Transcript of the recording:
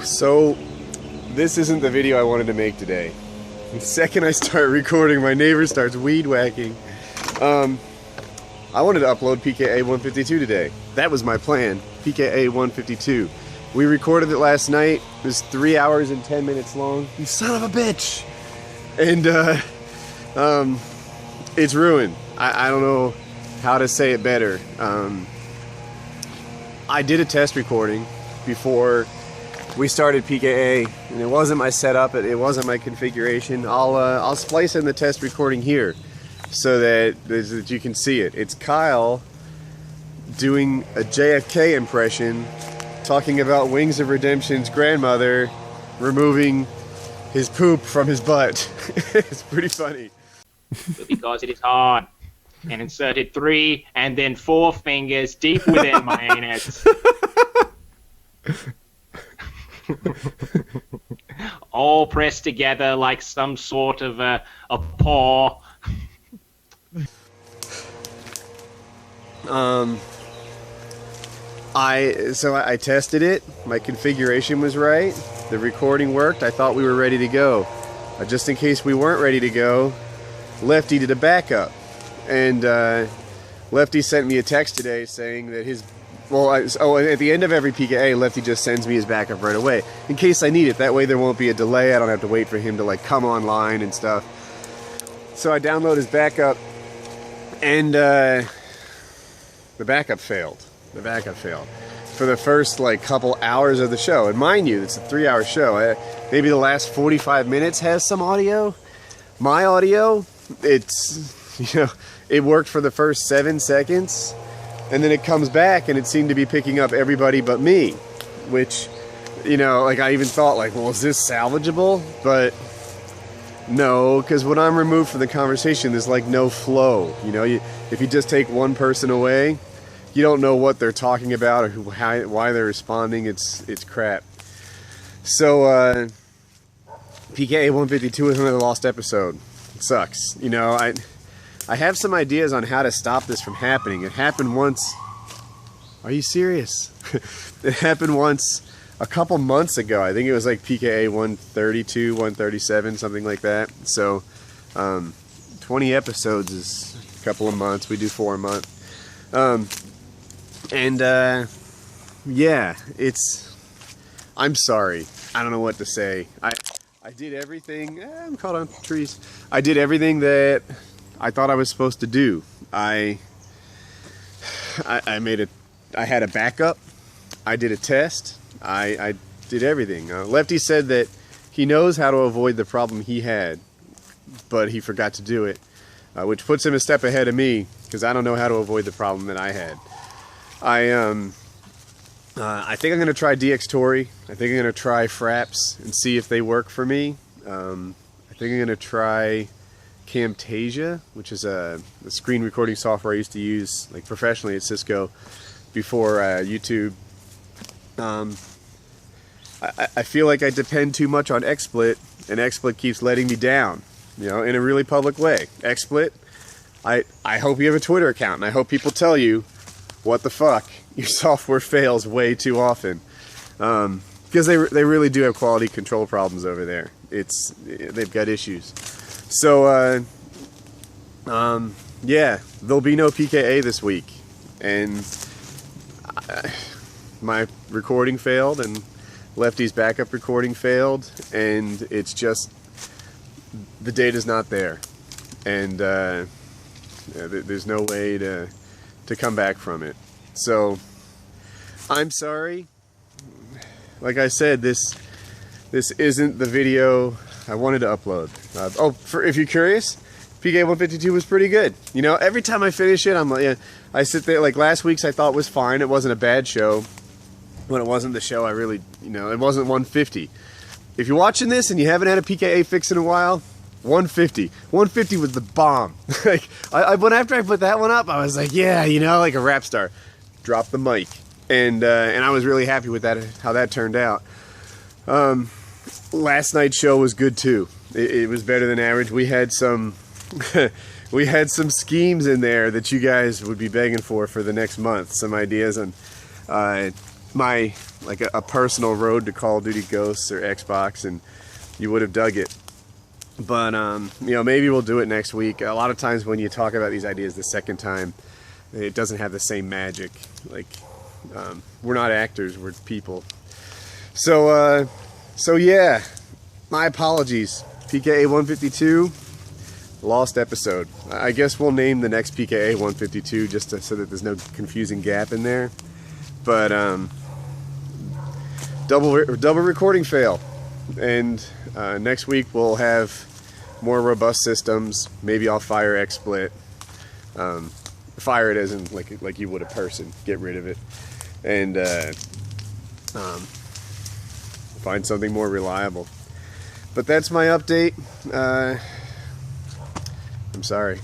So, this isn't the video I wanted to make today. The second I start recording, my neighbor starts weed whacking. I wanted to upload PKA 152 today. That was my plan, PKA 152. We recorded it last night. It was 3 hours and 10 minutes long. You son of a bitch! And, it's ruined. I don't know how to say it better. I did a test recording before we started PKA, and it wasn't my setup, it wasn't my configuration. I'll splice in the test recording here so that you can see it. It's Kyle doing a JFK impression, talking about Wings of Redemption's grandmother removing his poop from his butt. It's pretty funny. Because it is hard. And inserted 3 and then 4 fingers deep within my anus. All pressed together like some sort of a paw. I tested it. My configuration was right. The recording worked. I thought we were ready to go. Just in case we weren't ready to go, Lefty did a backup. And Lefty sent me a text today saying that his... at the end of every PKA, Lefty just sends me his backup right away, in case I need it. That way there won't be a delay. I don't have to wait for him to like come online and stuff. So I download his backup, and the backup failed. The backup failed for the first like couple hours of the show. And mind you, it's a 3-hour show. Maybe the last 45 minutes has some audio. My audio, it's, you know, it worked for the first 7 seconds. And then it comes back and it seemed to be picking up everybody but me. Which, you know, like I even thought like, well, is this salvageable? But no, because when I'm removed from the conversation, there's like no flow. You know, if you just take one person away, you don't know what they're talking about or why they're responding. It's crap. So, PKA 152 is another lost episode. It sucks. You know, I have some ideas on how to stop this from happening. It happened once. Are you serious? It happened once a couple months ago. I think it was like PKA 132, 137, something like that. So 20 episodes is a couple of months. We do 4 a month. Yeah, I'm sorry. I don't know what to say. I did everything. I'm caught on trees. I did everything that I thought I was supposed to do. I had a backup. I did a test. I did everything. Lefty said that he knows how to avoid the problem he had, but he forgot to do it, which puts him a step ahead of me because I don't know how to avoid the problem that I had. I think I'm going to try DX Tory. I think I'm going to try Fraps and see if they work for me. I think I'm going to try Camtasia, which is a screen recording software I used to use like professionally at Cisco before YouTube. I feel like I depend too much on XSplit, and XSplit keeps letting me down, you know, in a really public way. XSplit, I hope you have a Twitter account, and I hope people tell you, what the fuck, your software fails way too often. Because they really do have quality control problems over there. They've got issues. So, yeah, there'll be no PKA this week, and my recording failed, and Lefty's backup recording failed, and it's just, the data's not there, and there's no way to come back from it. So, I'm sorry. Like I said, this isn't the video I wanted to upload. If you're curious, PKA 152 was pretty good. You know, every time I finish it, I'm like, yeah, I sit there, like last week's I thought was fine. It wasn't a bad show. When it wasn't the show, I really, you know, it wasn't 150. If you're watching this and you haven't had a PKA fix in a while, 150. 150 was the bomb. Like, after I put that one up, I was like, yeah, you know, like a rap star. Drop the mic. And I was really happy with that, how that turned out. Last night's show was good too. It was better than average. We had some we had some schemes in there that you guys would be begging for the next month. Some ideas on my like a personal road to Call of Duty Ghosts or Xbox, and you would have dug it. But you know, maybe we'll do it next week. A lot of times when you talk about these ideas the second time, it doesn't have the same magic. Like we're not actors, we're people. So yeah, my apologies. PKA 152, lost episode. I guess we'll name the next PKA 152 just so that there's no confusing gap in there. But double recording fail, and next week we'll have more robust systems. Maybe I'll fire XSplit. Fire it as in like you would a person. Get rid of it, and find something more reliable. But that's my update. I'm sorry.